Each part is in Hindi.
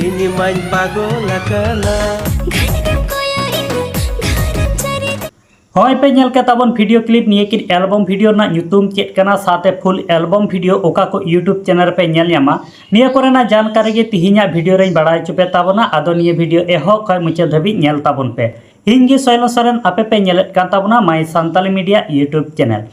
Ini main pagola kala हॉय पे नेल के ताबन वीडियो क्लिप निये कि एल्बम वीडियो ना ᱧᱩᱛᱩᱢ चेक कना साथे फुल एल्बम वीडियो ओका को यूट्यूब चैनल पे नेल ᱧᱟᱢᱟ निये कोरेना जानकारी गे तिहिना वीडियो रेन बड़ाय चुपे ताबना आदो निये वीडियो एहो खय मुचे धबी नेल ताबन पे हिंग गे सोयलो सरेन आपे पे नेलेत कान ताबना माय Santali media YouTube channel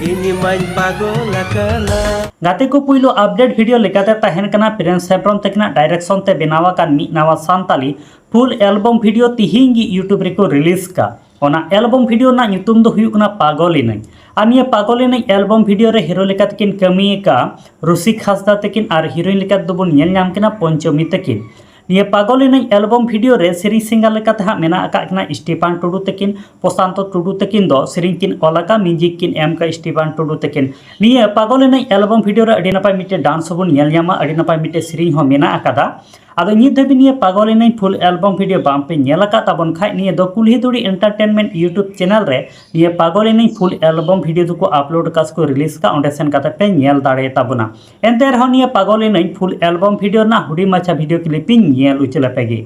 Ini main pagola kala गाते को पुइलो अपडेट वीडियो लेकाते तहन कना प्रिंस हेब्रम तकना डायरेक्शन ते बेनावा कान मी नावा सांताली फुल एल्बम वीडियो तिहिंगी यूट्यूब रेको रिलीज का ओना एल्बम वीडियो ना ᱧᱩᱛᱩᱢ दो हुयुक ना पागलिनई आ निये पागलिनई एल्बम वीडियो रे हीरो लेका तकिन कमी का रुसिक हासदा तकिन आर हीरोइन लेका दोबन नेल ᱧᱟᱢ किना पंचमी तकिन निये पागलिनई एल्बम वीडियो रे सेरी सिंगर लेका तहा मेना आका किना स्टीफान टुडू तकिन प्रशांत टुडू तकिन दो सेरिन किन ओलाका म्यूजिक किन एम का स्टीफान टुडू तकिन निये पागलिनई एल्बम वीडियो रे अडी नपाय मिटे डांस होबन नेल ᱧᱟᱢᱟ अडी नपाय मिटे सेरिन हो मेना आकादा आदो निये धबी निये पागलिनई फुल एल्बम वीडियो बाम पे नेल आका ताबन खाय निये दो कुल्ही दुड़ी एंटरटेनमेंट यूट्यूब चैनल रे निये पागलिनई फुल एल्बम वीडियो दुको अपलोड कास को रिलीज का ओंडे सेन काते पे नेल दाड़े ताबना एंते रहो निये पागलिनई फुल एल्बम वीडियो ना हुडी माछा video clipping nail उचले Paige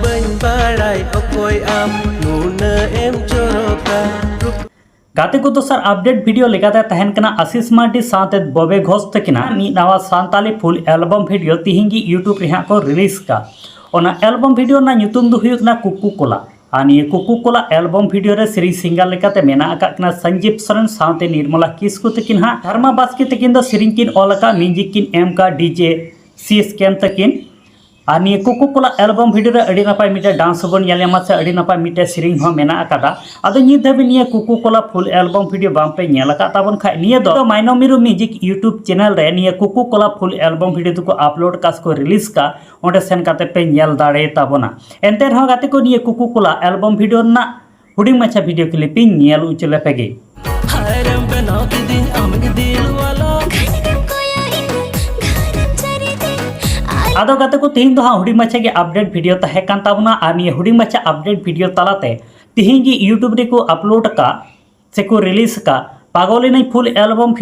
Bain barai okoi am nuna em choroka गाते को दोसर अपडेट वीडियो लेकाते तहन कना आशीष मार्डी साथे बॉबे घोष तकिना मी नावा सांताली फुल एल्बम वीडियो तिहिंगी यूट्यूब रे को रिलीज का ओना एल्बम वीडियो ना ᱧᱩᱛᱩᱢ दो हुयुक ना कुकू कोला आनी कुकू कोला एल्बम वीडियो रे सेरी सिंगर लेकाते मेना आका कना संजीव सरन साथे निर्मला किस्कु तकिन हा धर्मा बास्के तकिन दो सेरिन किन ओलका म्यूजिक किन एम का डीजे सी स्कैम तकिन आनी कुकू कोला एल्बम वीडियो रे अडी नपाय मिटे डांस होबन नेल ᱧᱟᱢᱟ से अडी नपाय मिटे सेरिंग हो मेना आकादा आदो नि धबी निये Kuku Cola full album video बाम पे नेल आका ताबन खाय निये दो माइनोमिरु म्यूजिक यूट्यूब चैनल रे निये Kuku Cola full album video दुको अपलोड कास को रिलीज का ओंडे सेन काते पे नेल दाड़े ताबना एंते रहो गाते को निये कुकू कोला एल्बम वीडियो ना हुडी माछा video clipping nail उचले Paige Haram banao ki din amge dil wala आदो गाते को तिहिं दो हुडी माछा के अपडेट वीडियो तहे कान ताबना आ निये हुडी माछा अपडेट वीडियो तलाते तिहिंगी यूट्यूब रे को अपलोड का से को रिलीज का पागलिनई फुल एल्बम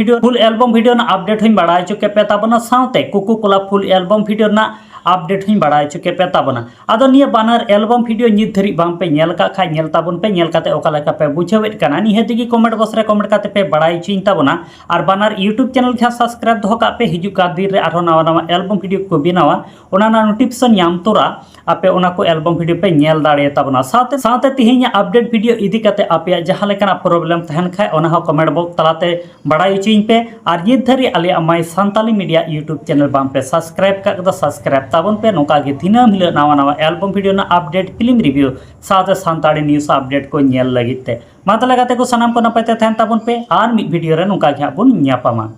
वीडियो ना अपडेट हई बड़ाय चुके पे ताबना साथे Kuku Cola full album video ना अपडेट हई बड़ाय चुके पे ताबना आदो निये बानर एल्बम वीडियो नित धरी बाम पे नेल का खाय नेल ताबन पे नेल काते ओका लेका पे बुझावेत काना निहेति की कमेंट बॉक्स रे कमेंट काते पे बड़ाय चिन ताबना और बानर यूट्यूब चैनल के सब्सक्राइब दो का पे हिजु का दिन रे आरो नवा नवा एल्बम वीडियो को बिनावा ओना ना नोटिफिकेशन ᱧᱟᱢ तोरा आपे ओना को एल्बम वीडियो पे नेल दाड़े ताबना साथे तिहिnya अपडेट वीडियो इदी काते आपे जहां लेकाना प्रॉब्लम तहन खाय ओना हो कमेंट बॉक्स तलाते बड़ाय चिन पे और नित धरी आले my Santali media YouTube channel बाम पे सब्सक्राइब का सब्सक्राइब ताबन पे नोका गे दिनम हिलो नवा नवा एल्बम वीडियो ना अपडेट फिल्म रिव्यू साथे सांताली न्यूज़ अपडेट को नेल लगिते माता लगाते को सनाम को नपाते तहन ताबन पे आर मिड वीडियो रे नोका गे आबुन ᱧᱟᱯᱟᱢᱟ।